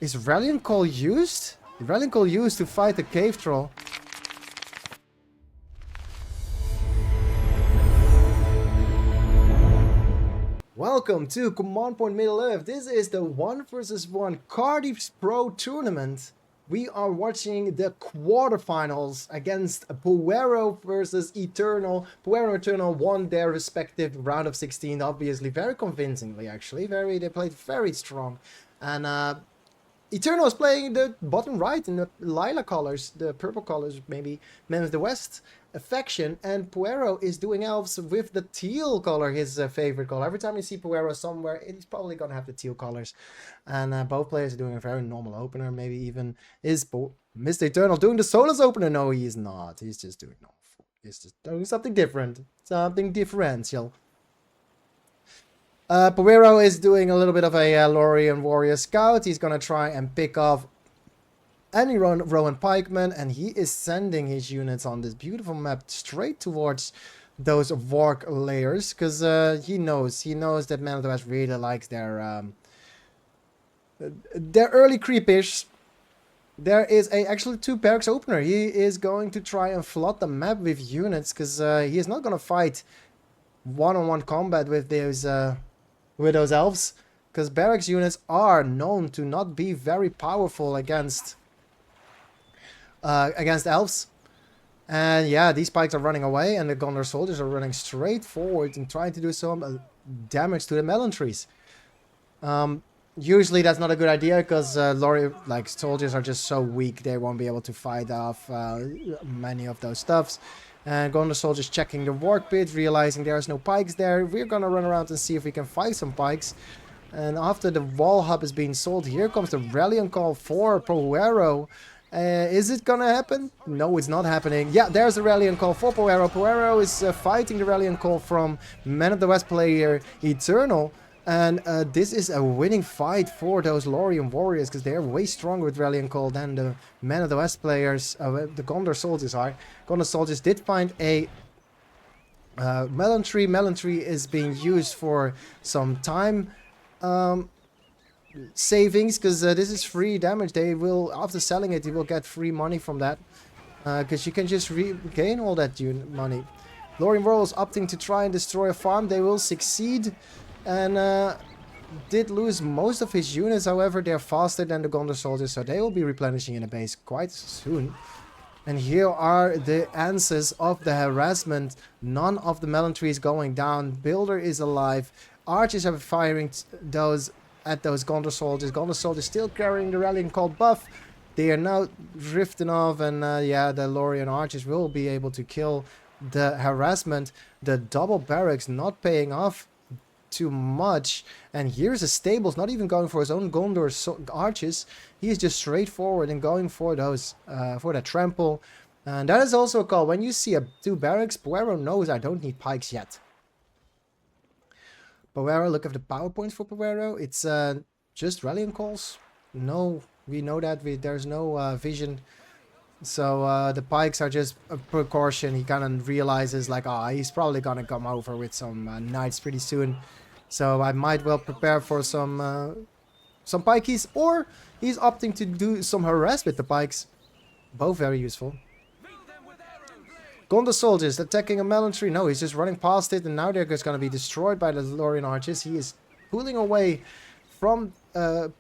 Is Ralliant Call used? Ralliant Call used to fight the cave troll. Welcome to Command Point Middle Earth. This is the 1 versus 1 Kardy Pro tournament. We are watching the quarterfinals against Poero versus Eternal. Poero and Eternal won their respective round of 16, obviously very convincingly actually. They played very strong. And Eternal is playing the bottom right in the lilac colors, the purple colors, maybe Men of the West faction, and Poero is doing elves with the teal color, his favorite color. Every time you see Poero somewhere, he's probably gonna have the teal colors. And both players are doing a very normal opener. Maybe even is Mr. Eternal doing the Solus opener? No, he is not. He's just doing normal. He's just doing something different, something differential. Poero is doing a little bit of a Lorian Warrior Scout. He's gonna try and pick off any Rowan Pikeman, and he is sending his units on this beautiful map straight towards those Warg layers, because he knows that Man of the West really likes their early creepish. There is actually 2 barracks opener. He is going to try and flood the map with units, because he is not gonna fight one-on-one combat with those elves, because barracks units are known to not be very powerful against elves. And yeah, these pikes are running away, and the Gondor soldiers are running straight forward and trying to do some damage to the melon trees. Usually that's not a good idea, because soldiers are just so weak, they won't be able to fight off many of those stuffs. And Gondor soldiers checking the Warg pit, realizing there's no pikes there. We're gonna run around and see if we can find some pikes. And after the wall hub is being sold, here comes the rallying call for Poero. Is it gonna happen? No, it's not happening. Yeah, there's a rallying call for Poero. Poero is fighting the rallying call from Man of the West player Eternal. And this is a winning fight for those Lorian warriors, because they're way stronger with Rallying Call than the Man of the West players, the Gondor soldiers are. Gondor soldiers did find a melon tree. Melon tree is being used for some time savings, because this is free damage. They will, after selling it, you will get free money from that, because you can just regain all that money. Lorian warriors opting to try and destroy a farm. They will succeed. And did lose most of his units, however, they're faster than the Gondor soldiers, so they will be replenishing in a base quite soon. And here are the answers of the harassment. None of the melon trees going down. Builder is alive. Archers are firing at those Gondor soldiers. Gondor soldiers still carrying the rallying call buff. They are now drifting off, and yeah, the Lorian archers will be able to kill the harassment. The double barracks not paying off too much, and here's a stables not even going for his own Gondor arches. He is just straightforward and going for those for that trample. And that is also a call. When you see 2 barracks, Poero knows I don't need pikes yet. Poero, look at the power points for Poero. It's just rallying calls. No, we know that there's no vision. So the pikes are just a precaution. He kind of realizes like, he's probably gonna come over with some knights pretty soon. So I might well prepare for some pikeys, or he's opting to do some harass with the pikes. Both very useful. Gondor soldiers attacking a melon tree. No, he's just running past it, and now they're just gonna be destroyed by the Lorian archers. He is pulling away from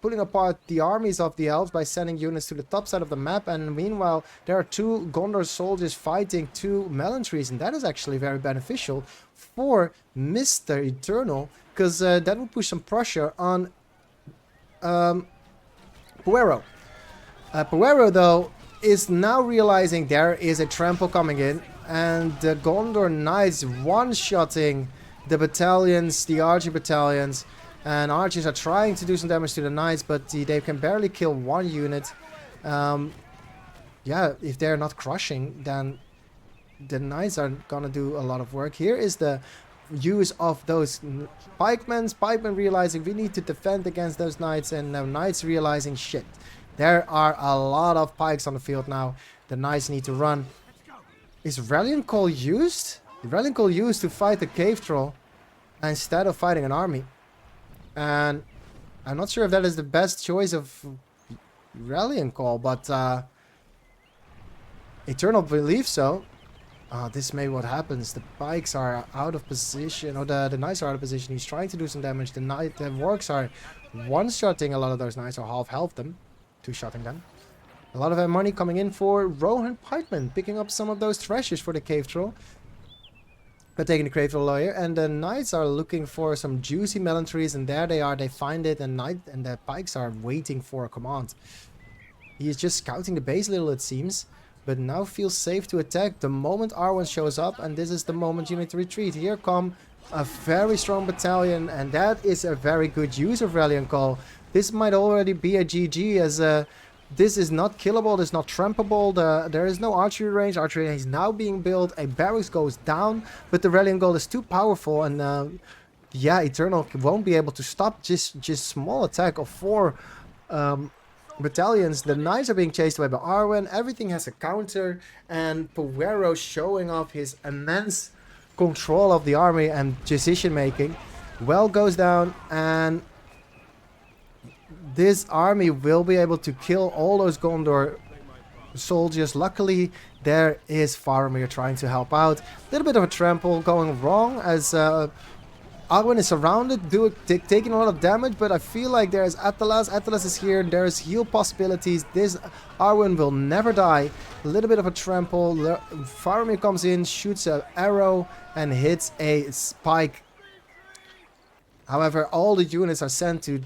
pulling apart the armies of the elves by sending units to the top side of the map, and meanwhile there are 2 Gondor soldiers fighting 2 melon trees, and that is actually very beneficial for Mr. Eternal, because that will push some pressure on Poero. Poero though is now realizing there is a trample coming in, and the Gondor knights one-shotting the battalions, the archer battalions. And archers are trying to do some damage to the knights, but they can barely kill 1 unit. Yeah, if they're not crushing, then the knights are gonna do a lot of work. Here is the use of those pikemen. Pikemen realizing we need to defend against those knights, and the knights realizing shit. There are a lot of pikes on the field now. The knights need to run. Is Rallying Call used? Rallying Call used to fight the cave troll instead of fighting an army. And I'm not sure if that is the best choice of Rallying Call, but Eternal believes so. This may what happens. The pikes are out of position, or the knights are out of position. He's trying to do some damage. The wargs are one-shotting a lot of those knights, or half-health them. Two-shotting them. A lot of money coming in for Rohan Pikeman, picking up some of those treasures for the cave troll. They're taking the cave troll lawyer, and the knights are looking for some juicy melon trees, and there they are. They find it, and the pikes are waiting for a command. He is just scouting the base a little, it seems. But now feels safe to attack the moment Arwen shows up, and this is the moment you need to retreat. Here come a very strong battalion, and that is a very good use of Rallying Call. This might already be a GG, as this is not killable, this is not trampable, there is no archery range. Archery range is now being built, a barracks goes down, but the Rallying Call is too powerful, and yeah, Eternal won't be able to stop just small attack of 4 battalions. The knights are being chased away by Arwen. Everything has a counter, and Poero showing off his immense control of the army and decision making. Well goes down, and this army will be able to kill all those Gondor soldiers. Luckily, there is Faramir trying to help out. A little bit of a trample going wrong, as Arwen is surrounded, taking a lot of damage, but I feel like there's Athalas. Athalas is here, there's heal possibilities. This Arwen will never die. A little bit of a trample. Faramir comes in, shoots an arrow, and hits a spike. However, all the units are sent to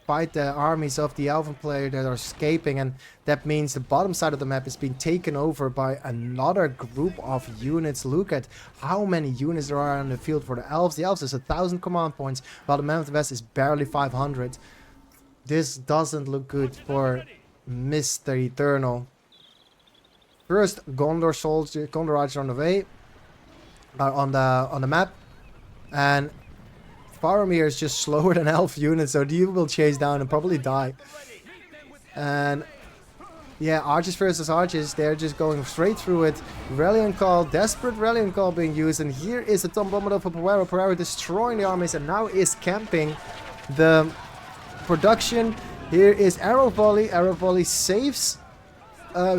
fight the armies of the Elven player that are escaping, and that means the bottom side of the map is being taken over by another group of units. Look at how many units there are on the field for the Elves. The Elves is 1,000 command points, while the Man of the West is barely 500. This doesn't look good for Mr. Eternal. First Gondor soldier, Gondor archer on the way, on the map, and Faramir is just slower than elf units, so he will chase down and probably die. And yeah, archers versus archers, they're just going straight through it. Rallying Call, desperate Rallying Call being used, and here is the Tom Bombadil for Poero. Poero destroying the armies and now is camping the production. Here is Arrow Volley. Arrow Volley saves,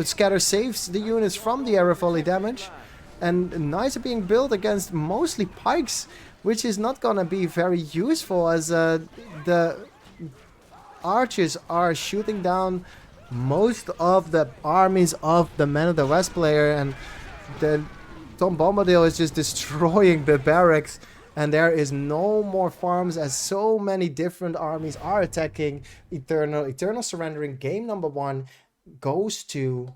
Scatter saves the units from the Arrow Volley damage. And knights are being built against mostly pikes, which is not gonna be very useful, as the archers are shooting down most of the armies of the Man of the West player, and the Tom Bombadil is just destroying the barracks, and there is no more farms, as so many different armies are attacking Eternal. Eternal surrendering. Game number 1 goes to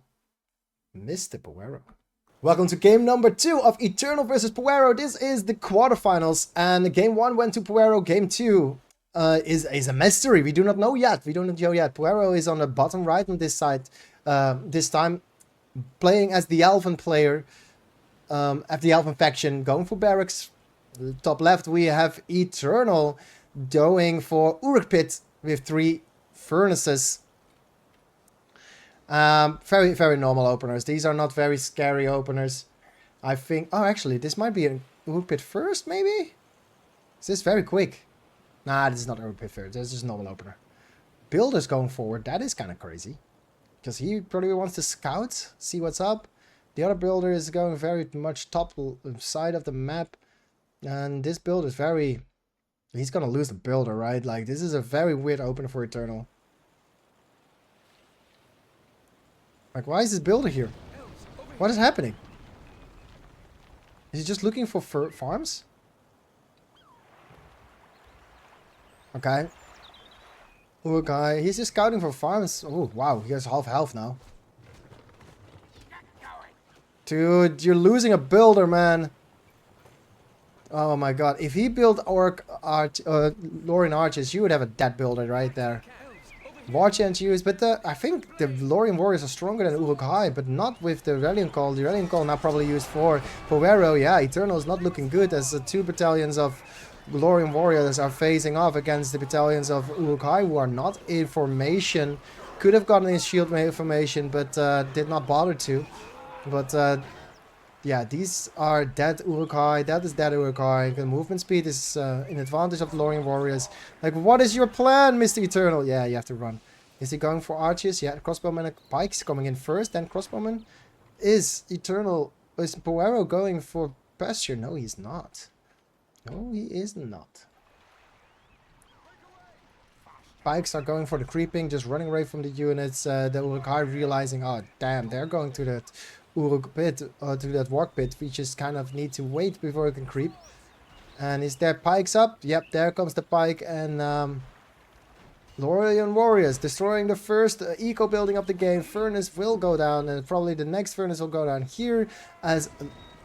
Mr. Poero. Welcome to game number 2 of Eternal versus Poero. This is the quarterfinals, and game 1 went to Poero. Game 2 is a mystery. We do not know yet. We don't know yet. Poero is on the bottom right on this side. This time playing as the Elven player, at the Elven faction, going for barracks. Top left we have Eternal going for Uruk Pit with 3 furnaces. Very, very normal openers. These are not very scary openers. I think... Oh, actually, this might be an Uruk Pit first, maybe? Is this very quick? Nah, this is not Uruk Pit first. This is just normal opener. Builder's going forward. That is kind of crazy. Because he probably wants to scout, see what's up. The other builder is going very much top side of the map. And this builder is very... He's gonna lose the builder, right? Like, this is a very weird opener for Eternal. Like, why is this builder here? What is happening? Is he just looking for farms? Okay. Okay, he's just scouting for farms. Oh, wow, he has half health now. Dude, you're losing a builder, man. Oh my god, if he built Lorien Archers, you would have a dead builder right there. War Chant used, but I think the Lorien Warriors are stronger than Uruk-hai, but not with the Rallying Call. The Rallying Call now probably used for Poero. Yeah, Eternal is not looking good, as the 2 battalions of Lorien Warriors are facing off against the battalions of Uruk-hai, who are not in formation. Could have gotten in shield formation, but did not bother to. But yeah, these are dead Uruk-hai. That is dead Uruk-hai. The movement speed is in advantage of the Lorien Warriors. Like, what is your plan, Mr. Eternal? Yeah, you have to run. Is he going for archers? Yeah, crossbowman and pikes coming in first. Then crossbowman. Is Eternal... Is Poero going for pasture? No, he's not. No, he is not. Pikes are going for the creeping, just running away from the units. The Uruk-hai realizing, oh damn, they're going to that Uruk pit, to that Warg pit. We just kind of need to wait before we can creep. And is there pikes up? Yep, there comes the pike. And Lorien Warriors destroying the first eco building of the game. Furnace will go down, and probably the next furnace will go down here as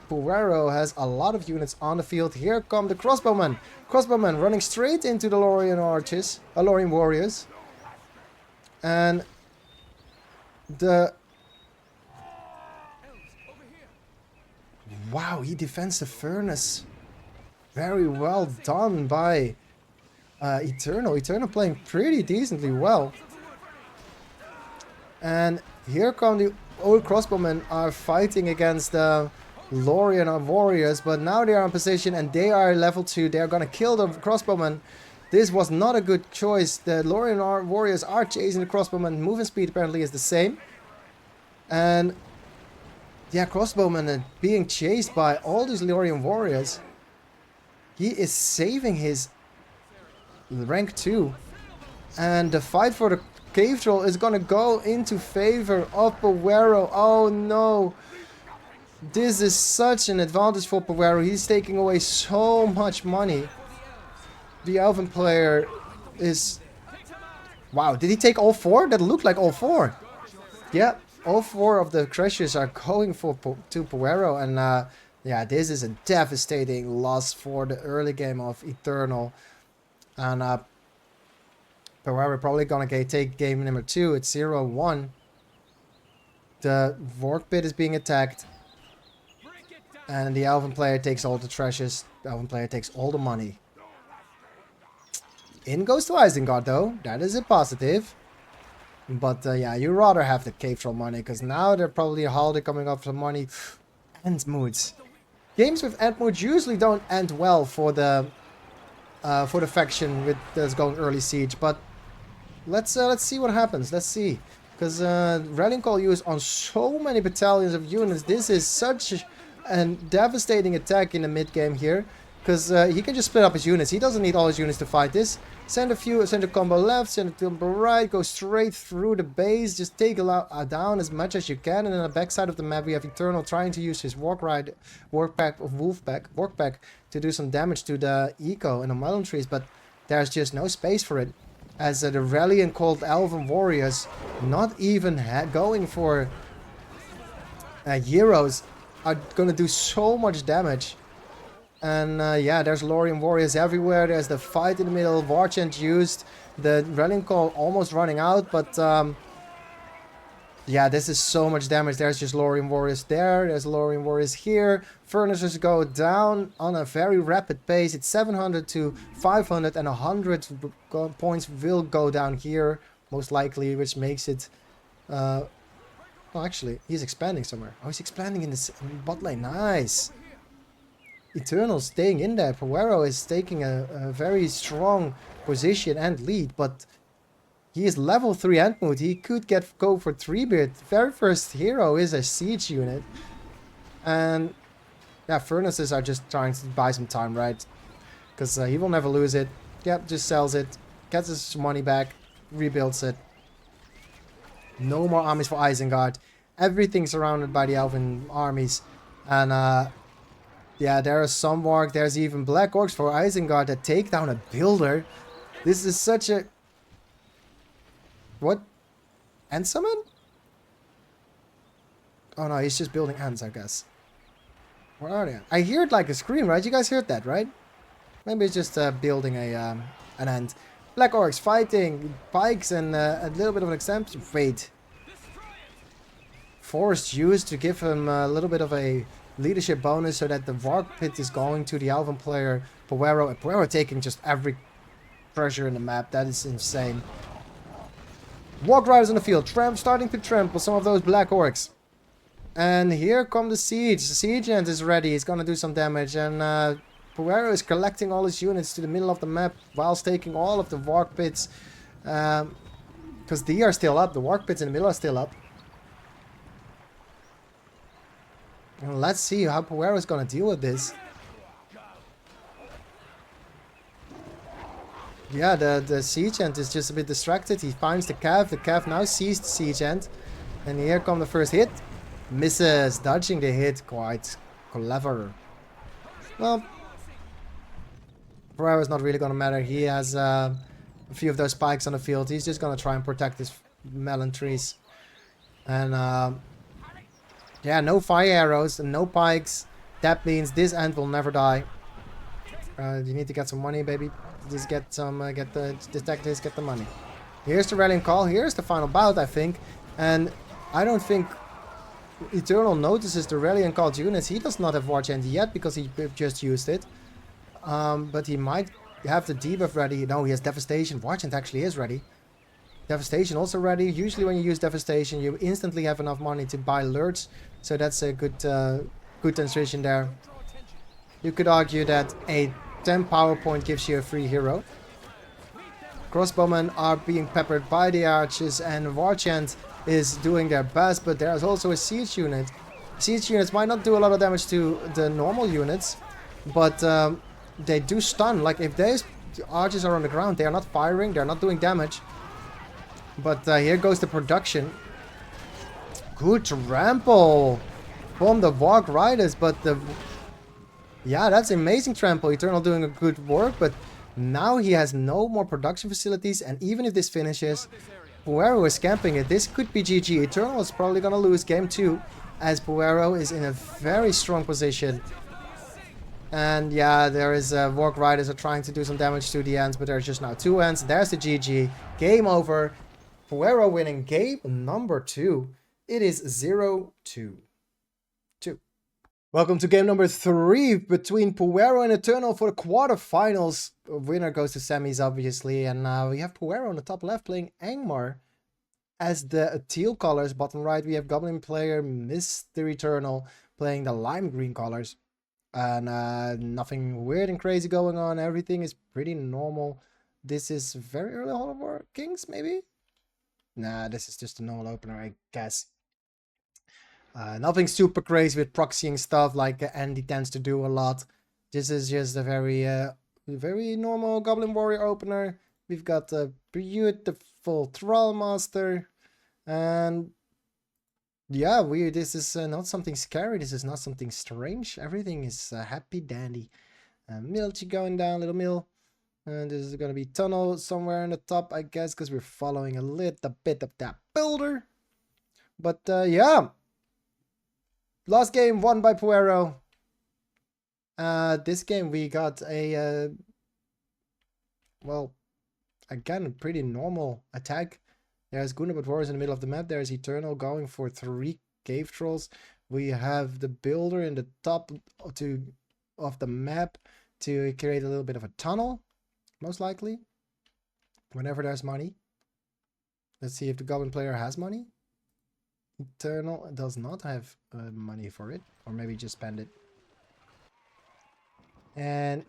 Poero has a lot of units on the field. Here come the crossbowmen. Crossbowmen running straight into the Lorien archers, Lorien Warriors. And the... Wow, he defends the furnace. Very well done by Eternal. Eternal playing pretty decently well. And here come the old crossbowmen are fighting against the Lorien Warriors, but now they are in position and they are level 2. They are gonna kill the crossbowmen. This was not a good choice. The Lorien Warriors are chasing the crossbowmen. Movement speed apparently is the same. And yeah, crossbowmen being chased by all these Lorien Warriors. He is saving his rank 2. And the fight for the cave troll is gonna go into favor of Poero. Oh no. This is such an advantage for Poero. He's taking away so much money. The Elven player is... Wow, did he take all 4? That looked like all 4. Yeah, all 4 of the Crushers are going for to Poero. And yeah, this is a devastating loss for the early game of Eternal. And Poero probably gonna take game number 2. It's 0-1. The Warg pit is being attacked. And the Elven player takes all the treasures. The Elven player takes all the money. In goes to Isengard though. That is a positive. But yeah, you rather have the cave troll money. Because now they're probably a holiday coming up for money. End moods. Games with end moods usually don't end well for the faction that's going early siege. But let's see what happens. Let's see. Because rallying call used on so many battalions of units. This is such and devastating attack in the mid game here, because he can just split up his units. He doesn't need all his units to fight this. Send a combo left, send a combo right, go straight through the base, just take down as much as you can. And on the back side of the map we have Eternal trying to use his Warg pack to do some damage to the eco and the melon trees, but there's just no space for it, as the rallying called Elven Warriors not even going for heroes are gonna do so much damage. And yeah, there's Lorien Warriors everywhere. There's the fight in the middle. Warchant used. The rallying call almost running out, but yeah, this is so much damage. There's just Lorien Warriors there. There's Lorien Warriors here. Furnaces go down on a very rapid pace. It's 700 to 500, and 100 points will go down here most likely, which makes it oh, actually, he's expanding somewhere. Oh, he's expanding in the bot lane. Nice. Eternal staying in there. Poero is taking a very strong position and lead, but he is level 3 end mood. He could go for 3-beard. Very first hero is a siege unit. And yeah, furnaces are just trying to buy some time, right? Because he will never lose it. Yep, just sells it. Gets his money back. Rebuilds it. No more armies for Isengard. Everything surrounded by the Elven armies. And yeah, there are some Warg. There's even Black Orcs for Isengard that take down a builder. This is such a... What? End summon? Oh no, he's just building ends, I guess. Where are they? I heard like a scream, right? You guys heard that, right? Maybe it's just building an end. Black Orcs fighting pikes and a little bit of an exemption. Wait. Forced used to give him a little bit of a leadership bonus so that the Warg pit is going to the Elven player Poero. And Poero taking just every treasure in the map. That is insane. Warg riders on the field. Starting to trample some of those Black Orcs. And here come the siege. The siege end is ready. He's gonna do some damage. And Poero is collecting all his units to the middle of the map whilst taking all of the Warg pits. Poero Because they are still up. The work pits in the middle are still up. And let's see how Poero is going to deal with this. Yeah, the siege end is just a bit distracted. He finds the Cav. The Cav now sees the siege end. And here comes the first hit. Misses, dodging the hit. Quite clever. Well, Poero is not really going to matter. He has a few of those spikes on the field. He's just going to try and protect his melon trees. And yeah, no fire arrows and no pikes. That means this end will never die. You need to get some money, baby. Just get some, get the detectives, get the money. Here's the rallying call. Here's the final bout, I think. And I don't think Eternal notices the rallying called units. He does not have War Chant yet because he just used it. But he might have the debuff ready. No, he has Devastation. War Chant actually is ready. Devastation also ready. Usually when you use Devastation, you instantly have enough money to buy alerts. So that's a good good transition there. You could argue that a 10 power point gives you a free hero. Crossbowmen are being peppered by the archers, and War Chant is doing their best, but there's also a siege unit. Siege units might not do a lot of damage to the normal units, but they do stun. Like if these archers are on the ground, they are not firing, they're not doing damage. But here goes the production. Good trample from the Warg Riders, but the... Yeah, that's amazing trample. Eternal doing a good work, but now he has no more production facilities, and even if this finishes, Poero is camping it. This could be GG. Eternal is probably gonna lose game 2, as Poero is in a very strong position. And yeah, there is Warg Riders are trying to do some damage to the ends, but there's just now 2 ends. There's the GG. Game over. Poero winning game number 2. It is 0-2. Welcome to game number 3 between Poero and Eternal for the quarterfinals. Winner goes to semis, obviously. And we have Poero on the top left playing Angmar as the teal colors. Bottom right, we have Goblin player Mr. Eternal playing the lime green colors. And nothing weird and crazy going on. Everything is pretty normal. This is very early Hall of War Kings, maybe? Nah, this is just a normal opener, I guess. Nothing super crazy with proxying stuff like Andy tends to do a lot. This is just a very normal Goblin Warrior opener. We've got a beautiful Trollmaster. And yeah, this is not something scary. This is not something strange. Everything is happy dandy. Milchi going down, little mill. And this is going to be tunnel somewhere in the top, I guess, because we're following a little bit of that builder. But yeah. Last game won by Poero. This game we got a, well, again, a pretty normal attack. There's Gunnar Warriors in the middle of the map. There's Eternal going for 3 cave trolls. We have the builder in the top of the map to create a little bit of a tunnel, most likely, whenever there's money. Let's see if the Goblin player has money. Eternal does not have money for it, or maybe just spend it. And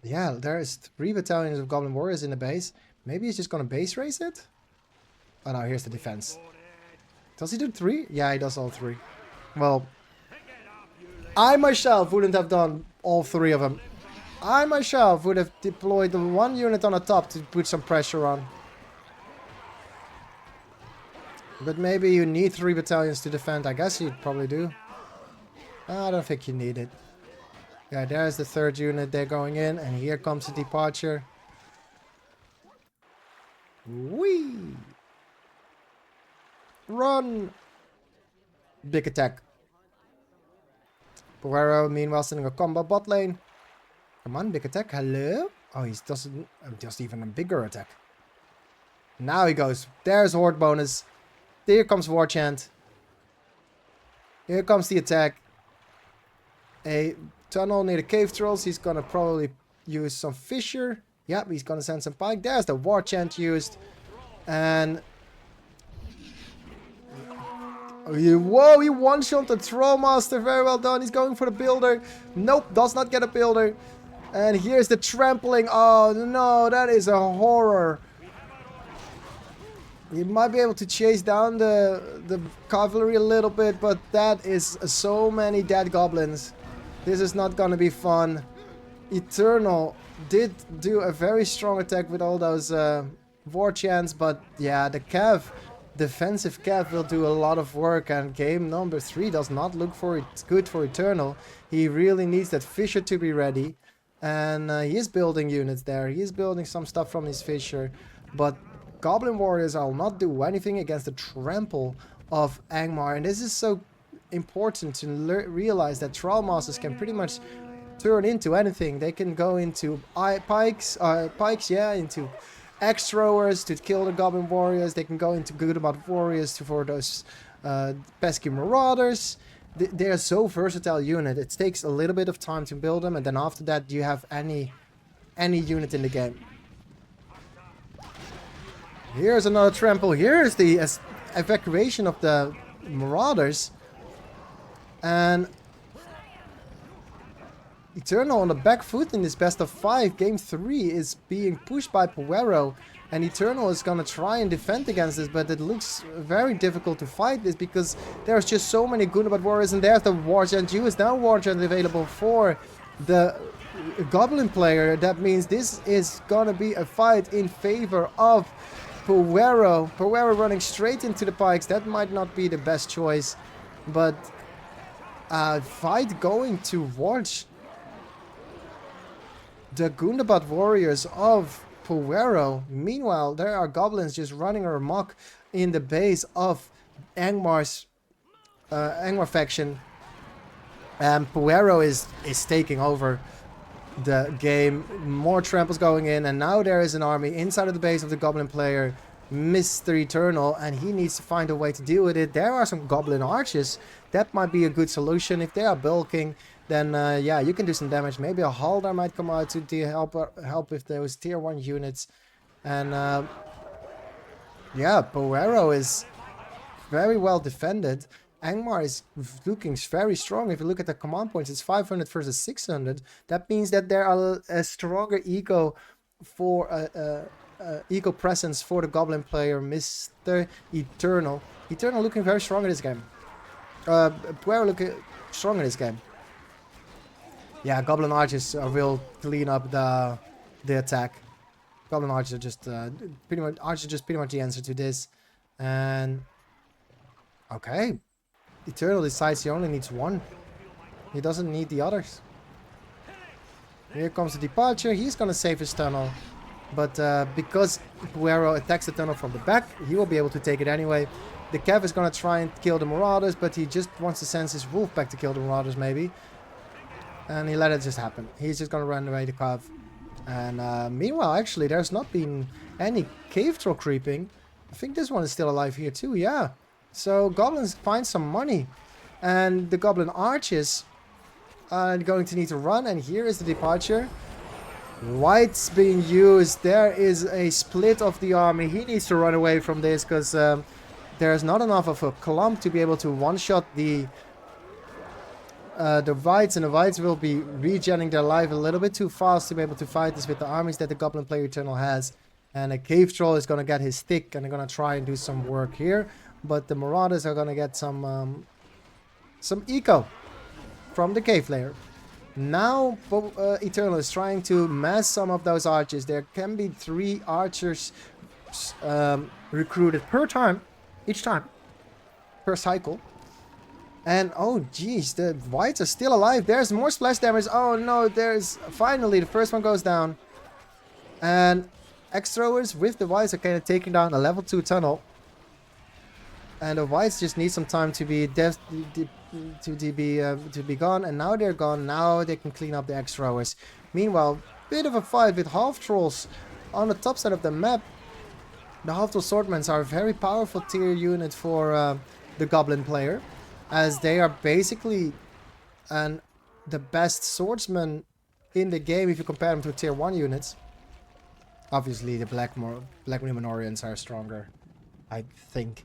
yeah, there's 3 battalions of Goblin Warriors in the base. Maybe he's just gonna base race it. Oh no, here's the defense. Does he do 3? Yeah, he does all 3. Well, I myself wouldn't have done all 3 of them. I myself would have deployed the 1 unit on the top to put some pressure on. But maybe you need 3 battalions to defend. I guess you'd probably do. I don't think you need it. Yeah, there's the 3rd unit. They're going in. And here comes the departure. Whee! Run! Big attack. Poero, meanwhile, sending a combo bot lane. Come on, big attack. Hello? Oh, he does even a bigger attack. Now he goes. There's Horde bonus. Here comes War Chant. Here comes the attack. A tunnel near the cave trolls. He's gonna probably use some fissure. Yep, he's gonna send some pike. There's the War Chant used. And whoa, he one-shot the Trollmaster. Very well done. He's going for the builder. Nope, does not get a builder. And here's the trampling. Oh no, that is a horror. He might be able to chase down the cavalry a little bit, but that is so many dead goblins. This is not gonna be fun. Eternal did do a very strong attack with all those war chants, but yeah, the Cav, defensive Cav will do a lot of work, and game number 3 does not look for it good for Eternal. He really needs that Fisher to be ready, and he is building units there. He is building some stuff from his Fisher, but Goblin Warriors will not do anything against the trample of Angmar, and this is so important to realize that Trollmasters can pretty much turn into anything. They can go into pikes, yeah, into axe throwers to kill the Goblin Warriors. They can go into Goodabot Warriors for those pesky Marauders. They are so versatile unit. It takes a little bit of time to build them, and then after that you have any unit in the game. Here's another trample. Here's the evacuation of the Marauders. And Eternal on the back foot in this best of 5. Game 3 is being pushed by Poero. And Eternal is gonna try and defend against this, but it looks very difficult to fight this because there's just so many Goodabot Warriors, and there's the Wargent. You is now Wargent available for the Goblin player. That means this is gonna be a fight in favor of Poero. Poero running straight into the pikes. That might not be the best choice, but fight going towards the Goodabot Warriors of Poero. Meanwhile, there are goblins just running amok in the base of Angmar's Angmar faction, and Poero is taking over the game. More tramples going in, and now there is an army inside of the base of the goblin player, Mr. Eternal, and he needs to find a way to deal with it. There are some goblin archers. That might be a good solution. If they are bulking, then yeah, you can do some damage. Maybe a Halder might come out to help with those tier 1 units. And yeah, Poero is very well defended. Angmar is looking very strong. If you look at the command points, it's 500 versus 600. That means that there are a stronger eco for eco presence for the goblin player, Mr. Eternal. Eternal looking very strong in this game. Poero looking strong in this game. Yeah, goblin archers will clean up the attack. Goblin archers are just pretty much the answer to this. And okay, Eternal decides he only needs one. He doesn't need the others. Here comes the departure. He's gonna save his tunnel, but because Poero attacks the tunnel from the back, he will be able to take it anyway. The Cav is gonna try and kill the Marauders, but he just wants to send his wolf back to kill the Marauders, maybe. And he let it just happen. He's just gonna run away the Cav. And meanwhile, actually, there's not been any cave troll creeping. I think this one is still alive here too, yeah. So goblins find some money. And the goblin archers are going to need to run. And here is the departure. White's being used. There is a split of the army. He needs to run away from this because there's not enough of a clump to be able to one-shot the Whites, and the Whites will be regenerating their life a little bit too fast to be able to fight this with the armies that the Goblin player Eternal has. And a Cave Troll is going to get his stick, and they're going to try and do some work here. But the Marauders are going to get some eco from the Cave player. Now Eternal is trying to mass some of those archers. There can be 3 archers recruited per time, each time, per cycle. And oh geez, the Whites are still alive. There's more splash damage. Oh no, there's finally the first one goes down. And Axe Throwers with the Whites are kind of taking down a level 2 tunnel. And the Whites just need some time to be gone. And now they're gone. Now they can clean up the Axe Throwers. Meanwhile, bit of a fight with Half Trolls on the top side of the map. The Half Troll Swordmen are a very powerful tier unit for the Goblin player, as they are basically the best swordsmen in the game if you compare them to tier 1 units. Obviously the Black Numenorians are stronger, I think.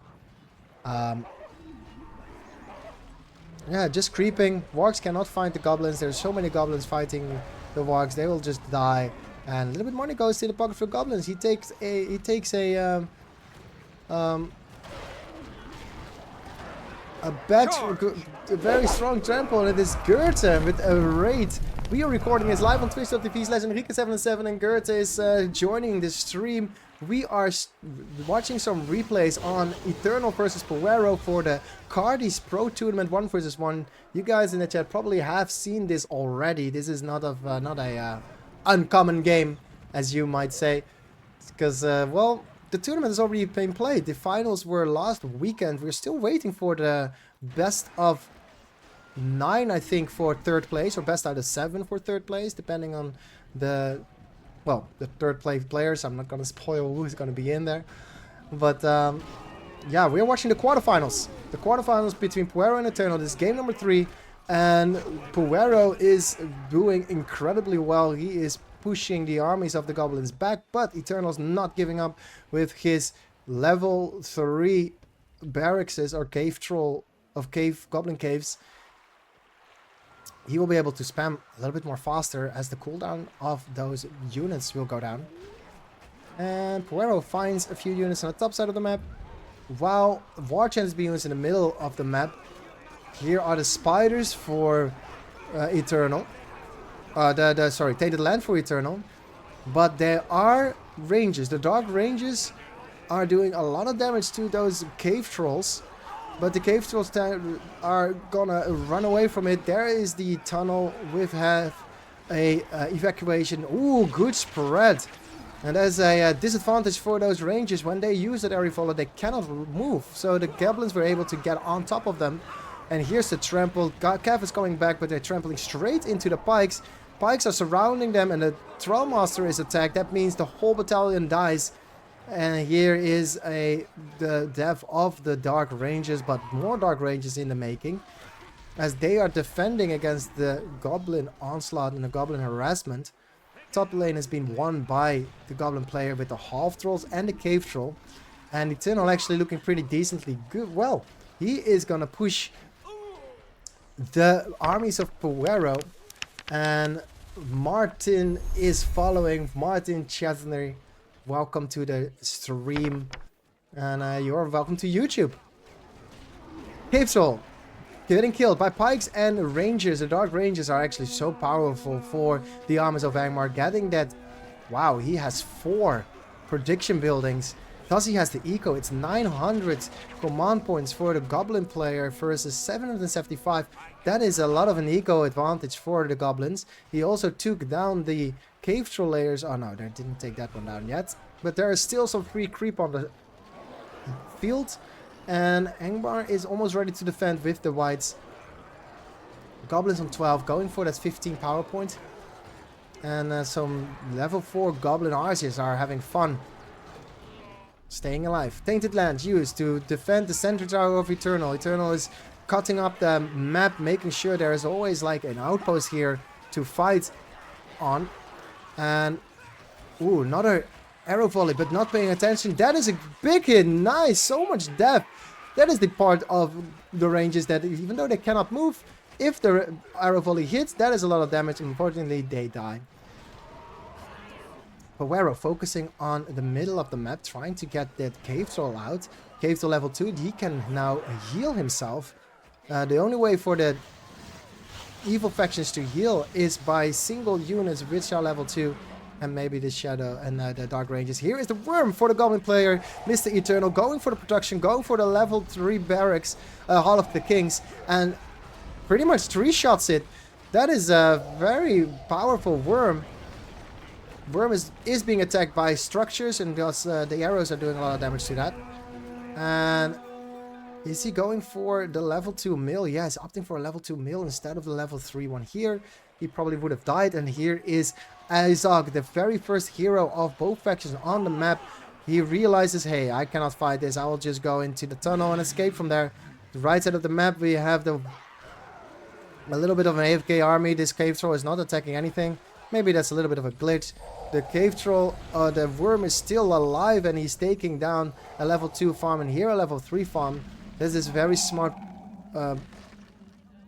Yeah, just creeping. Wargs cannot find the goblins. There's so many goblins fighting the Wargs. They will just die. And a little bit money goes to the pocket for goblins. He takes a A very strong trample, and it is Goethe with a raid. We are recording this live on twitch.tv/Enrique77, and Goethe is joining the stream. We are watching some replays on Eternal versus Poero for the Kardy's Pro Tournament 1 vs 1. You guys in the chat probably have seen this already. This is not a uncommon game, as you might say, because well, the tournament has already been played. The finals were last weekend. We're still waiting for the best of 9, I think, for third place, or best out of 7 for third place, depending on the third place players. I'm not going to spoil who's going to be in there. But yeah, we're watching the quarterfinals. The quarterfinals between Poero and Eternal. This is game number 3. And Poero is doing incredibly well. He is pushing the armies of the goblins back, but Eternal's not giving up with his level 3 barracks or cave troll of goblin caves. He will be able to spam a little bit more faster as the cooldown of those units will go down. And Poero finds a few units on the top side of the map, while Warchant is being used in the middle of the map. Here are the spiders for Eternal. Sorry, Tainted Land for Eternal. But there are ranges. The dark ranges are doing a lot of damage to those cave trolls. But the cave trolls are gonna run away from it. There is the tunnel with a evacuation. Ooh, good spread. And there's a disadvantage for those ranges. When they use that area follow, they cannot move. So the goblins were able to get on top of them. And here's the trample. Cav is going back, but they're trampling straight into the pikes. Pikes are surrounding them, and the Trollmaster is attacked. That means the whole battalion dies. And here is the death of the Dark Rangers, but more Dark Rangers in the making, as they are defending against the Goblin onslaught and the Goblin harassment. Top lane has been won by the Goblin player with the Half Trolls and the Cave Troll. And Eternal actually looking pretty decently good. Well, he is gonna push the armies of Poero, and Martin is following. Martin Chesney, welcome to the stream, and you're welcome to YouTube. Cave Troll getting killed by pikes and rangers. The Dark Rangers are actually so powerful for the armies of Angmar. Getting that, wow, he has 4 prediction buildings. Plus he has the eco. It's 900 command points for the Goblin player versus 775. That is a lot of an eco advantage for the Goblins. He also took down the Cave Troll layers. Oh no, they didn't take that one down yet. But there is still some free creep on the field. And Angmar is almost ready to defend with the whites. Goblins on 12, going for that 15 power point. And some level 4 Goblin Arceus are having fun. Staying alive. Tainted Land used to defend the center tower of Eternal. Eternal is cutting up the map, making sure there is always like an outpost here to fight on. And ooh, another arrow volley, but not paying attention. That is a big hit. Nice, so much depth. That is the part of the ranges that even though they cannot move, if the arrow volley hits, that is a lot of damage. Unfortunately, they die. Poero focusing on the middle of the map, trying to get that Cave Troll out. Cave Troll level 2, he can now heal himself. The only way for the evil factions to heal is by single units which are level 2. And maybe the Shadow and the Dark Rangers. Here is the Worm for the Goblin player. Mr. Eternal going for the production, going for the level 3 barracks, Hall of the Kings. And pretty much 3-shots it. That is a very powerful Worm. Worm is being attacked by structures, and because the arrows are doing a lot of damage to that. And is he going for the level 2 mill? Yeah, he's opting for a level 2 mill instead of the level 3 one here. He probably would have died. And here is Isaac, the very first hero of both factions on the map. He realizes, hey, I cannot fight this. I will just go into the tunnel and escape from there. The right side of the map, we have a little bit of an AFK army. This Cave Troll is not attacking anything. Maybe that's a little bit of a glitch. The Cave Troll, the Worm is still alive, and he's taking down a level 2 farm and here a level 3 farm. This is very smart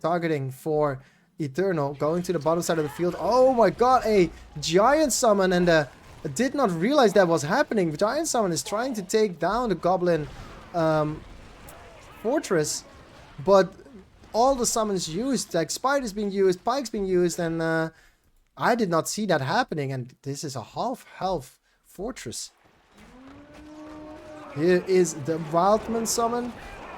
targeting for Eternal. Going to the bottom side of the field. Oh my god, a giant summon, and the did not realize that was happening. The Giant Summon is trying to take down the Goblin fortress, but all the summons used, like Spiders being used, Pikes being used, and I did not see that happening, and this is a half-health fortress. Here is the Wildman summon,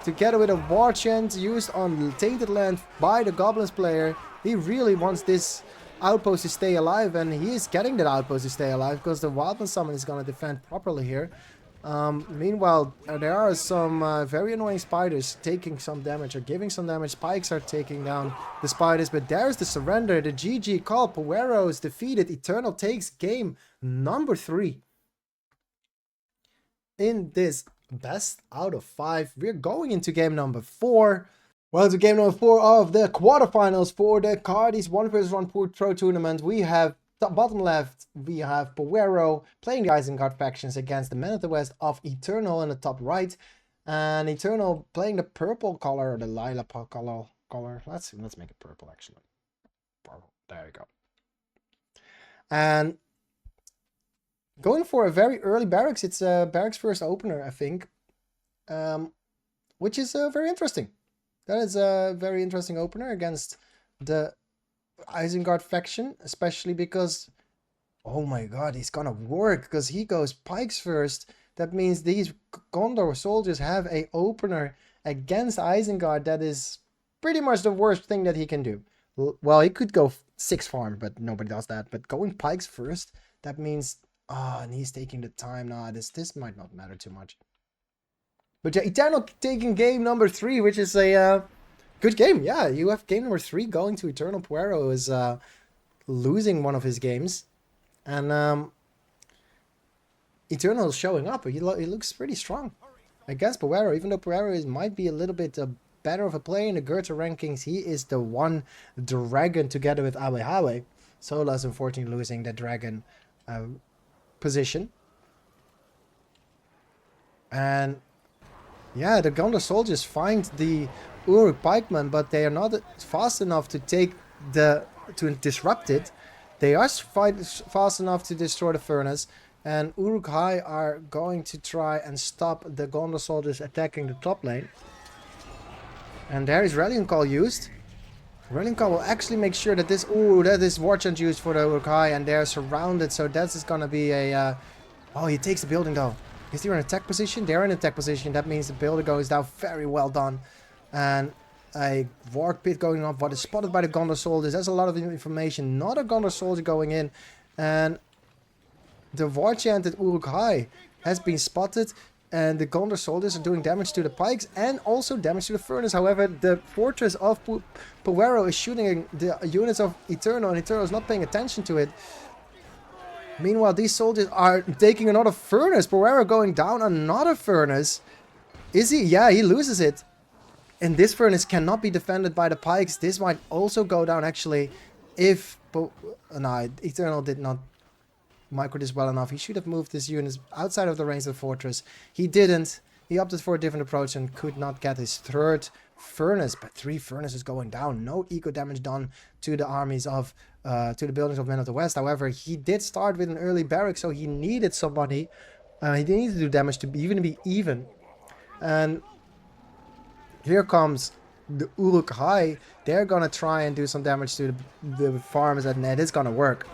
together with a War Chant used on Tainted Land by the Goblins player. He really wants this outpost to stay alive, and he is getting that outpost to stay alive, because the Wildman summon is going to defend properly here. Meanwhile, there are some very annoying spiders taking some damage or giving some damage. Spikes are taking down the spiders, but there's the surrender. The GG call. Poero is defeated. Eternal takes game number 3 in this best out of 5. We're going into game number 4. Well, it's game number 4 of the quarterfinals for the Kardy's 1vs1 Pro tournament. We have bottom left, we have Poero playing the Isengard factions against the Men of the West of Eternal in the top right. And Eternal playing the purple color, or the lilac color. Let's make it purple, actually. Purple. There you go. And going for a very early barracks. It's a barracks first opener, I think. Which is very interesting. That is a very interesting opener against the Isengard faction, especially because, oh my god, he's gonna work, because he goes Pikes first. That means these Gondor soldiers have a opener against Isengard. That is pretty much the worst thing that he can do. Well, he could go 6 farm, but nobody does that. But going Pikes first, that means, and he's taking the time. Nah, this might not matter too much. But yeah, Eternal taking game number 3, which is a good game. Yeah, you have game number 3 going to Eternal. Poero is losing one of his games. And Eternal is showing up. He looks pretty strong against Poero. Even though Poero might be a little bit better of a player in the Goethe rankings, he is the one dragon together with Awe. Solas unfortunately losing the dragon position. And yeah, the Gondor soldiers find the Uruk pikemen, but they are not fast enough to disrupt it. They are fast enough to destroy the furnace, and Uruk-hai are going to try and stop the Gondor soldiers attacking the top lane. And there is Rallying Call used. Rallying Call will actually make sure that that is War Chant used for the Uruk-hai, and they're surrounded, so that is going to be a... oh, he takes the building though. Is he in attack position? They're in attack position. That means the builder goes down. Very well done. And a Warg pit going up. What is spotted by the Gondor soldiers. That's a lot of information. Not a Gondor soldier going in. And the War Chanted Uruk-hai has been spotted. And the Gondor soldiers are doing damage to the pikes. And also damage to the furnace. However, the fortress of Poero is shooting the units of Eternal. And Eternal is not paying attention to it. Meanwhile, these soldiers are taking another furnace. Poero going down another furnace. Is he? Yeah, he loses it. And this furnace cannot be defended by the pikes. This might also go down, actually, if... no, Eternal did not micro this well enough. He should have moved his units outside of the range of the fortress. He didn't. He opted for a different approach and could not get his third furnace. But 3 furnaces going down. No eco damage done to the armies of... to the buildings of Men of the West. However, he did start with an early barrack, so he needed somebody. He needed to do damage to be even. And here comes the Uruk-hai. They're gonna try and do some damage to the farms, and it is gonna work.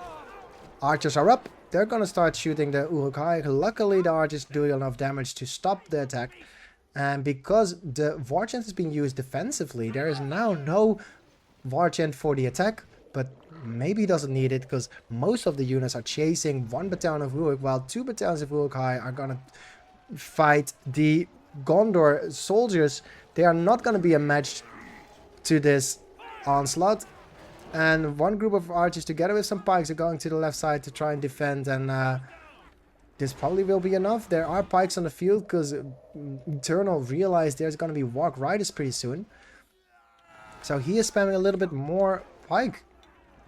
Archers are up. They're gonna start shooting the Uruk-hai. Luckily, the archers do enough damage to stop the attack. And because the War Chant is being used defensively, there is now no War Chant for the attack. But maybe he doesn't need it, because most of the units are chasing 1 battalion of Uruk, while 2 battalions of Uruk-hai are gonna fight the Gondor soldiers. They are not gonna be a match to this onslaught. And 1 group of archers together with some pikes are going to the left side to try and defend. And this probably will be enough. There are pikes on the field, because Eternal realized there's gonna be Warg Riders pretty soon. So he is spamming a little bit more pike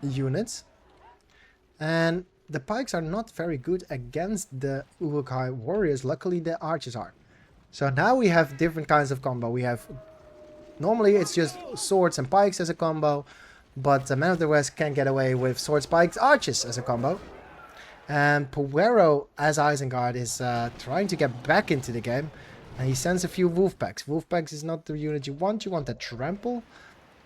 units, and the pikes are not very good against the Uruk-hai warriors. Luckily, the archers are. So now we have different kinds of combo. We have, normally it's just swords and pikes as a combo, but the Men of the West can get away with swords, pikes, archers as a combo. And Poero, as Isengard, is trying to get back into the game. And he sends a few Wolfpacks. Wolfpacks is not the unit you want. You want that Trample.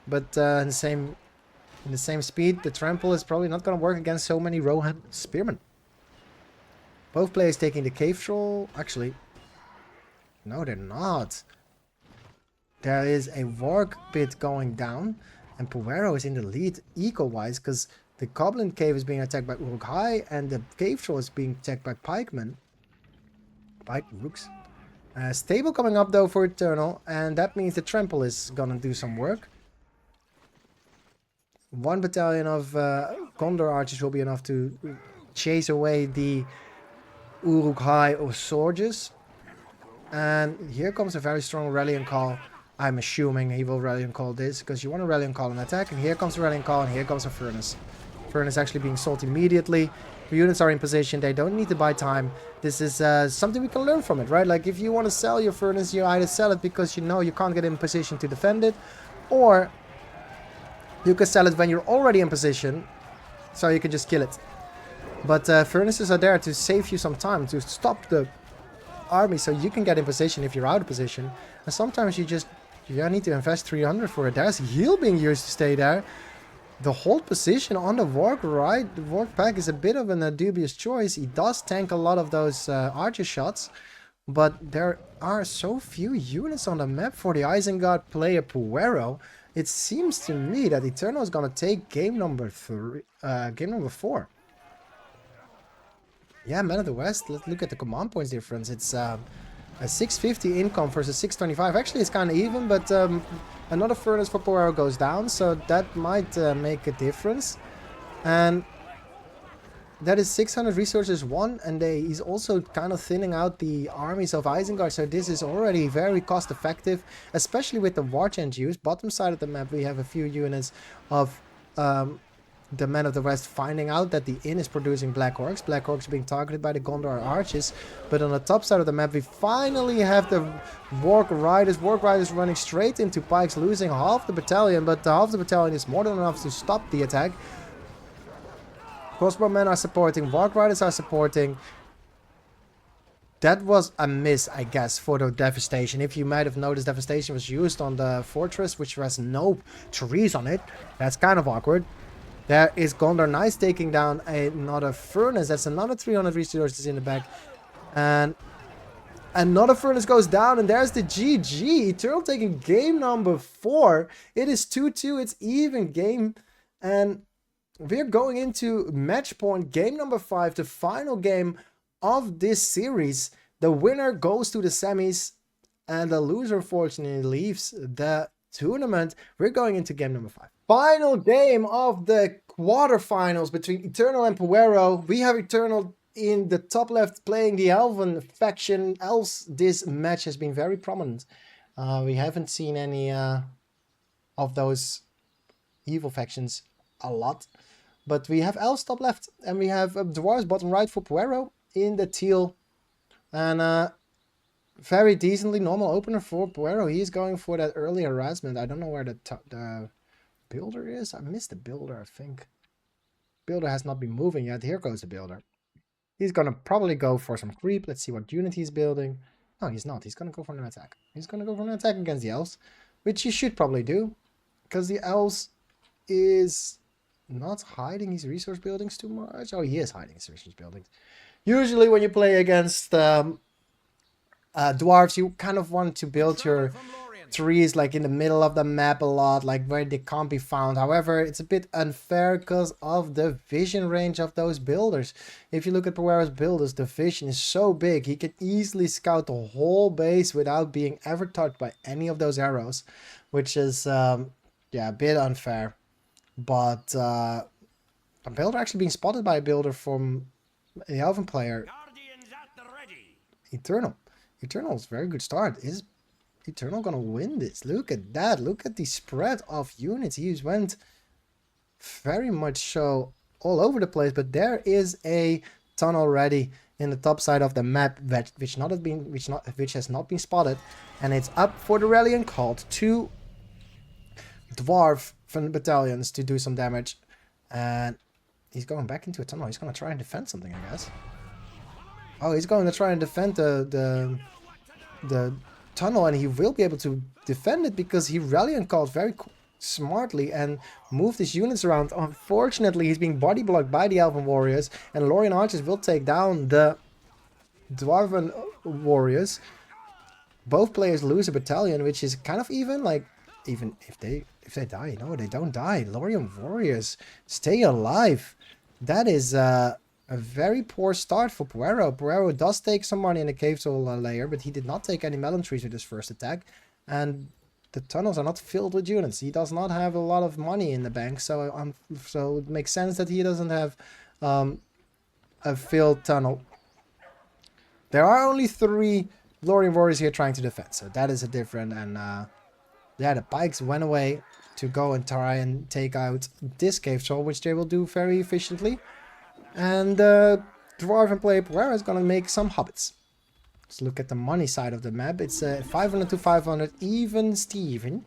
But in the same speed, the Trample is probably not going to work against so many Rohan Spearmen. Both players taking the Cave Troll. Actually, no, they're not. There is a Warg pit going down. And Poero is in the lead eco-wise. Because the Goblin Cave is being attacked by Uruk-hai. And the Cave Troll is being attacked by Pikemen. Pike Rooks. Stable coming up though for Eternal. And that means the Trample is going to do some work. One battalion of Gondor archers will be enough to chase away the Uruk-hai or Swords. And here comes a very strong rallying call. I'm assuming he will rallying call this, because you want a rallying call and attack. And here comes a rallying call, and here comes a Furnace. Furnace actually being sold immediately. The units are in position, they don't need to buy time. This is something we can learn from it, right? Like if you want to sell your Furnace, you either sell it because you know you can't get in position to defend it, or you can sell it when you're already in position, so you can just kill it. But Furnaces are there to save you some time, to stop the army so you can get in position if you're out of position. And sometimes you need to invest 300 for it. There's heal being used to stay there. The hold position on the Warg, right? The Warg pack is a bit of a dubious choice. He does tank a lot of those archer shots, but there are so few units on the map for the Isengard player Poero. It seems to me that Eternal is going to take game number 4. Yeah, Man of the West. Let's look at the command points difference. It's a 650 income versus 625. Actually, it's kind of even, but another Furnace for Poero goes down, so that might make a difference. And that is 600 resources won, and he's also kind of thinning out the armies of Isengard, so this is already very cost effective, especially with the war chant use. Bottom side of the map we have a few units of the Men of the West finding out that the inn is producing Black Orcs. Black Orcs being targeted by the Gondor archers. But on the top side of the map we finally have the Warg Riders. Warg Riders running straight into Pikes, losing half the battalion, but half the battalion is more than enough to stop the attack. Crossbowmen are supporting, Warg Riders are supporting. That was a miss, I guess, for the Devastation. If you might have noticed, Devastation was used on the fortress, which has no trees on it. That's kind of awkward. There is Gondor Knights taking down another Furnace. That's another 300 resources in the back. And another Furnace goes down, and there's the GG. Eternal taking game number 4. It is 2-2. It's even game. And we're going into match point game number 5, the final game of this series. The winner goes to the semis, and the loser unfortunately leaves the tournament. We're going into game number 5. Final game of the quarterfinals between Eternal and Poero. We have Eternal in the top left playing the Elven faction. Elves, this match has been very prominent. We haven't seen any of those evil factions a lot. But we have Elves top left, and we have Dwarves bottom right for Poero in the teal. And very decently normal opener for Poero. He's going for that early harassment. I don't know where the builder is. I missed the builder, I think. Builder has not been moving yet. Here goes the builder. He's going to probably go for some creep. Let's see what unit he's building. No, he's not. He's going to go for an attack. He's going to go for an attack against the Elves, which he should probably do, because the Elves is not hiding his resource buildings too much. Oh, he is hiding his resource buildings. Usually when you play against dwarves, you kind of want to build your trees like in the middle of the map a lot, like where they can't be found. However, it's a bit unfair because of the vision range of those builders. If you look at Poero's builders, the vision is so big, he can easily scout the whole base without being ever touched by any of those arrows, which is yeah, a bit unfair. But a builder actually being spotted by a builder from the Elven player. Eternal. Eternal's very good start. Is Eternal gonna win this? Look at that. Look at the spread of units. He went very much so all over the place, but there is a tunnel ready in the top side of the map which has not been spotted, and it's up for the rallying called 2 dwarf battalions to do some damage. And He's going back into a tunnel. He's going to try and defend something, I guess. Oh, he's going to try and defend the tunnel, and he will be able to defend it because he ralliant called very smartly and moved his units around. Unfortunately, he's being body blocked by the Elven Warriors, and Lorien Archers will take down the Dwarven Warriors. Both players lose a battalion, which is kind of even. Like, even if they die, no, they don't die. Lorien Warriors stay alive. That is a very poor start for Poero. Poero does take some money in the cave soul layer, but he did not take any melon trees with his first attack. And the tunnels are not filled with units. He does not have a lot of money in the bank, so so it makes sense that he doesn't have a filled tunnel. There are only 3 Lorien Warriors here trying to defend, so that is a different. And yeah, the pikes went away to go and try and take out this cave troll, which they will do very efficiently. And Dwarven player Poero is going to make some hobbits. Let's look at the money side of the map. It's 500 to 500, even Steven.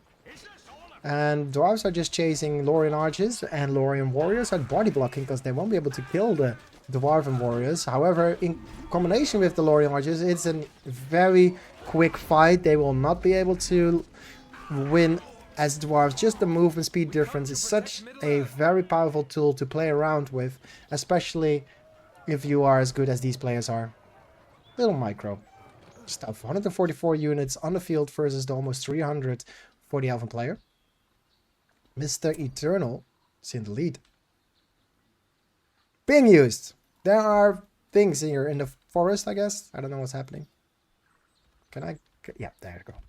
And Dwarves are just chasing Lorien Archers, and Lorien Warriors are body blocking because they won't be able to kill the Dwarven Warriors. However, in combination with the Lorien Archers, it's a very quick fight. They will not be able to win as Dwarves. Just the movement speed difference is such a very powerful tool to play around with, especially if you are as good as these players are. Little micro stuff. 144 units on the field versus the almost 300 for the Elven player. Mr. Eternal is in the lead. Being used. There are things here in the forest, I guess. I don't know what's happening. Can I? Yeah, there you go.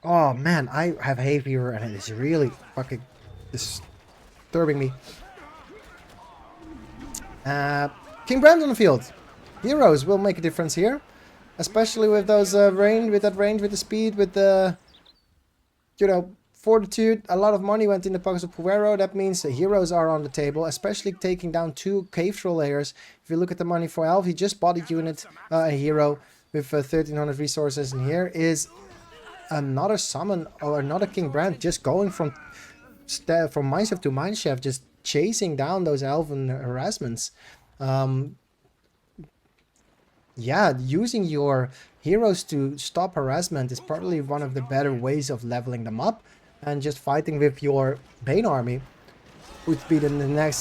Oh man, I have hay fever and it is really fucking disturbing me. King Brand on the field. Heroes will make a difference here, especially with those range, with the speed, with the, you know, fortitude. A lot of money went in the pockets of Poero. That means the heroes are on the table, especially taking down 2 cave troll layers. If you look at the money for Elf, he just bought a unit, a hero with 1300 resources, and here is another summon or another King Brand just going from mineshaft to mineshaft, just chasing down those Elven harassments. Yeah, using your heroes to stop harassment is probably one of the better ways of leveling them up, and just fighting with your Bane army would be the next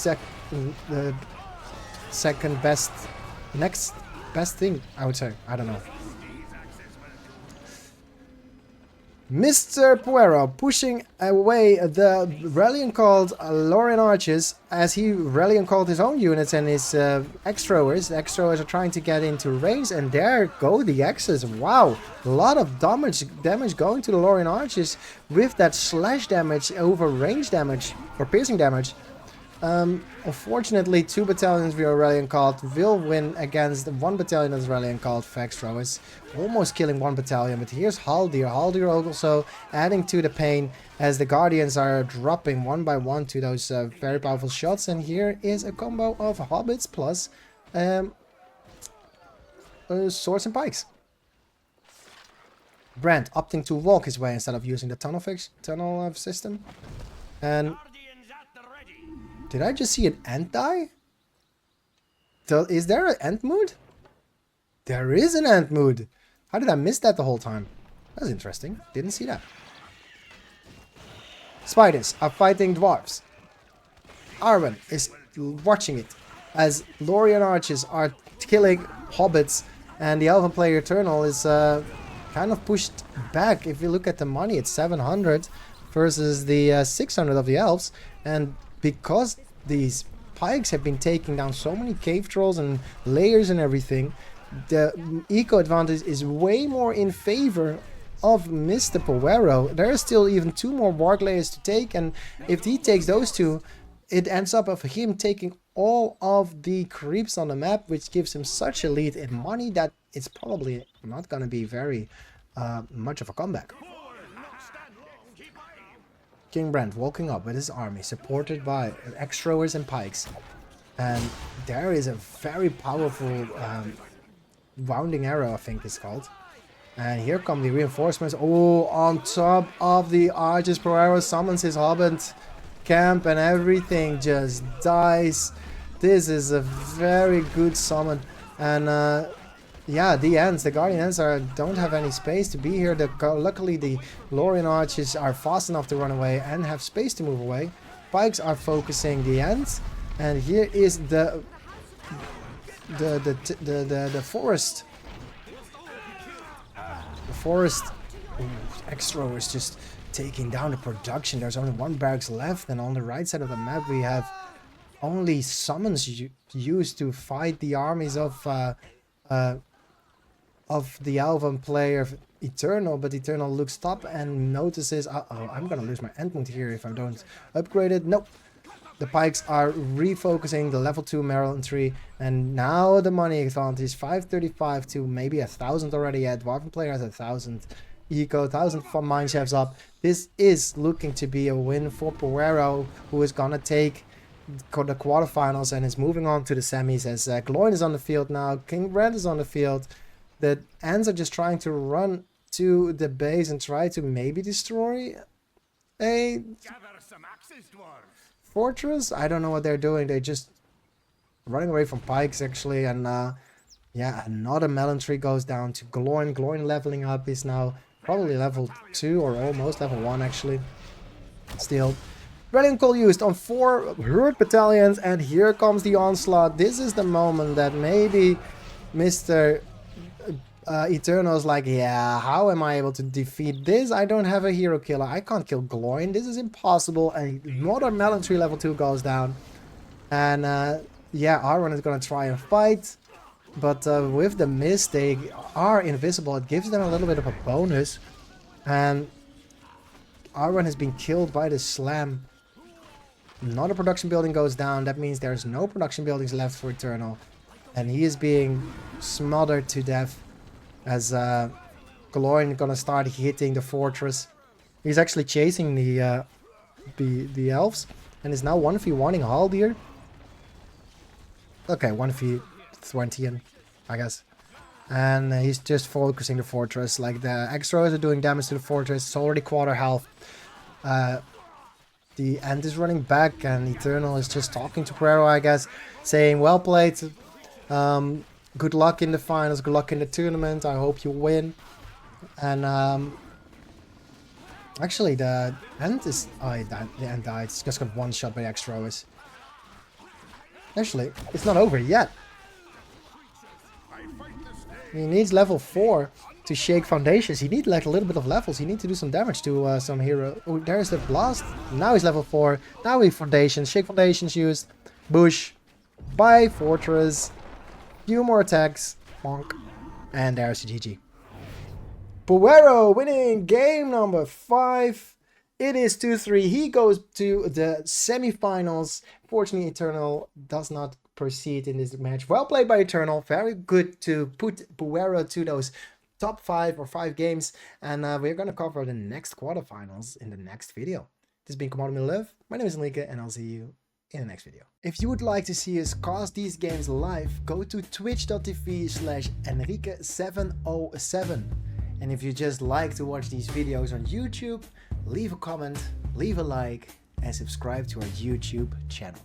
second best, next best thing, I would say. I don't know. Mr. Poero pushing away the rallying called Lorien Archers as he rallying called his own units and his X-throwers. The X-throwers are trying to get into range, and there go the X's. Wow, a lot of damage going to the Lorien Archers with that slash damage over range damage or piercing damage. Unfortunately, 2 battalions we are rallying called will win against 1 battalion that's rallying called Fax Throwers, almost killing 1 battalion. But here's Haldir. Haldir also adding to the pain as the Guardians are dropping one by one to those very powerful shots. And here is a combo of hobbits plus swords and pikes. Brand opting to walk his way instead of using the tunnel system. And did I just see an ant die? Is there an ant mood? There is an ant mood. How did I miss that the whole time? That's interesting. Didn't see that. Spiders are fighting dwarves. Arwen is watching it as Lorien Archers are killing hobbits, and the Elven player Eternal is kind of pushed back. If you look at the money, it's 700 versus the 600 of the elves, and because these pikes have been taking down so many cave trolls and layers and everything, the eco advantage is way more in favor of Mr. Poero. There are still even 2 more ward layers to take, and if he takes those 2, it ends up of him taking all of the creeps on the map, which gives him such a lead in money that it's probably not going to be very much of a comeback. King Brand walking up with his army, supported by X-throwers and pikes. And there is a very powerful wounding arrow, I think it's called. And here come the reinforcements. Oh, on top of the archers, Poero summons his hobbit. camp and everything just dies. This is a very good summon. And yeah, the Guardian Ents don't have any space to be here. Luckily the Lorien Archers are fast enough to run away and have space to move away. Pikes are focusing the Ents. And here is the forest. The forest. Extra is just taking down the production. There's only one barracks left, and on the right side of the map we have only summons used to fight the armies of the Elven player Eternal. But Eternal looks up and notices, uh-oh, I'm gonna lose my end mood here if I don't upgrade it. Nope. The Pikes are refocusing the level 2 Maryland tree, and now the money advantage 535 to maybe 1,000 already. Yeah, Dwarven player has 1,000 eco, 1,000 from Mineshafts up. This is looking to be a win for Poero, who is gonna take the quarterfinals and is moving on to the semis, as Gloin is on the field now, King Red is on the field. The Ents are just trying to run to the base and try to maybe destroy a fortress. I don't know what they're doing. They're just running away from Pikes actually. And yeah, another melon tree goes down to Gloin. Gloin leveling up is now probably level 2 or almost level 1 actually. Still, Rallying Call used on 4 herd battalions, and here comes the onslaught. This is the moment that maybe Mr. Eternal is like, yeah, how am I able to defeat this? I don't have a hero killer. I can't kill Gloin. This is impossible. And another melon tree level 2 goes down. And yeah, Arwen is going to try and fight. But with the mist, they are invisible. It gives them a little bit of a bonus. And Arwen has been killed by the slam. Another production building goes down. That means there's no production buildings left for Eternal. And he is being smothered to death. As Gloin gonna start hitting the fortress. He's actually chasing the elves. And is now 1v1ing Haldir. Okay, 1v20, I guess. And he's just focusing the fortress. Like the extras are doing damage to the fortress. It's already quarter health. The Ent is running back, and Eternal is just talking to Poero, I guess, saying, well played. Good luck in the finals, good luck in the tournament, I hope you win. And actually the Ent is... oh, the Ent died. It's just got one shot by Extras. Actually, it's not over yet. He needs level 4 to shake foundations. He needs like a little bit of levels. He needs to do some damage to some hero. Oh, there's the blast. Now he's level 4. Now we have foundations. Shake foundations used. Bush. By fortress. Few more attacks. Bonk. And there's the GG. Poero winning game number 5. It is 2-3. He goes to the semifinals. Fortunately, Eternal does not proceed in this match. Well played by Eternal. Very good to put Poero to those top 5 or 5 games. And we're going to cover the next quarterfinals in the next video. This has been Commander Live. My name is Enrique, and I'll see you in the next video. If you would like to see us cast these games live, go to twitch.tv/Enrique707. And if you just like to watch these videos on YouTube, leave a comment, leave a like, and subscribe to our YouTube channel.